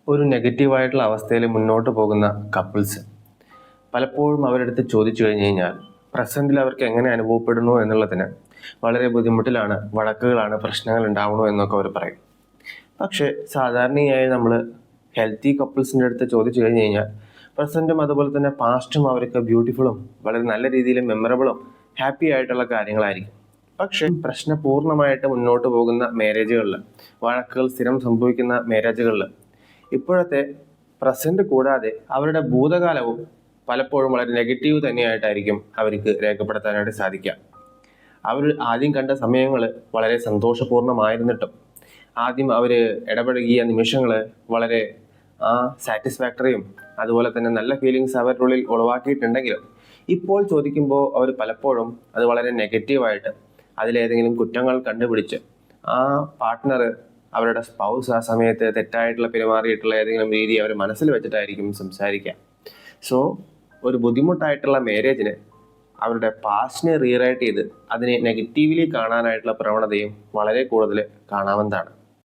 ഒരു നെഗറ്റീവായിട്ടുള്ള അവസ്ഥയിൽ മുന്നോട്ട് പോകുന്ന കപ്പിൾസ് പലപ്പോഴും അവരുടെ അടുത്ത് ചോദിച്ചു കഴിഞ്ഞു കഴിഞ്ഞാൽ പ്രസൻറ്റിൽ അവർക്ക് എങ്ങനെ അനുഭവപ്പെടുന്നു എന്നുള്ളതിന് വളരെ ബുദ്ധിമുട്ടിലാണ്, വഴക്കുകളാണ്, പ്രശ്നങ്ങൾ ഉണ്ടാവണോ എന്നൊക്കെ അവർ പറയും. പക്ഷേ സാധാരണയായി നമ്മൾ ഹെൽത്തി കപ്പിൾസിൻ്റെ അടുത്ത് ചോദിച്ചു കഴിഞ്ഞു കഴിഞ്ഞാൽ പ്രസൻറ്റും അതുപോലെ തന്നെ പാസ്റ്റും അവർക്ക് ബ്യൂട്ടിഫുള്ളും വളരെ നല്ല രീതിയിൽ മെമ്മറബിളും ഹാപ്പി ആയിട്ടുള്ള കാര്യങ്ങളായിരിക്കും. പക്ഷേ പ്രശ്നപൂർണ്ണമായിട്ട് മുന്നോട്ട് പോകുന്ന മാരേജുകളിൽ, വഴക്കുകൾ സ്ഥിരം സംഭവിക്കുന്ന മാരേജുകളിൽ ഇപ്പോഴത്തെ പ്രസന്റ് കൂടാതെ അവരുടെ ഭൂതകാലവും പലപ്പോഴും വളരെ നെഗറ്റീവ് തന്നെയായിട്ടായിരിക്കും അവർക്ക് രേഖപ്പെടുത്താനായിട്ട് സാധിക്കുക. അവർ ആദ്യം കണ്ട സമയങ്ങൾ വളരെ സന്തോഷപൂർണ്ണമായിരുന്നിട്ടും ആദ്യം അവർ ഇടപഴകിയ നിമിഷങ്ങൾ വളരെ സാറ്റിസ്ഫാക്ടറിയും അതുപോലെ തന്നെ നല്ല ഫീലിങ്സ് അവരുടെ ഉള്ളിൽ ഉളവാക്കിയിട്ടുണ്ടെങ്കിലും ഇപ്പോൾ ചോദിക്കുമ്പോൾ അവർ പലപ്പോഴും അത് വളരെ നെഗറ്റീവായിട്ട് അതിലേതെങ്കിലും കുറ്റങ്ങൾ കണ്ടുപിടിച്ച് ആ പാർട്ട്ണർ, അവരുടെ സ്പൗസ് ആ സമയത്ത് തെറ്റായിട്ടുള്ള പെരുമാറിയിട്ടുള്ള ഏതെങ്കിലും രീതി അവർ മനസ്സിൽ വെച്ചിട്ടായിരിക്കും സംസാരിക്കുക. സോ ഒരു ബുദ്ധിമുട്ടായിട്ടുള്ള മാരേജിന് അവരുടെ പാസ്റ്റിനെ റീറൈറ്റ് ചെയ്ത് അതിനെ നെഗറ്റീവ്ലി കാണാനായിട്ടുള്ള പ്രവണതയും വളരെ കൂടുതൽ കാണാവുന്നതാണ്.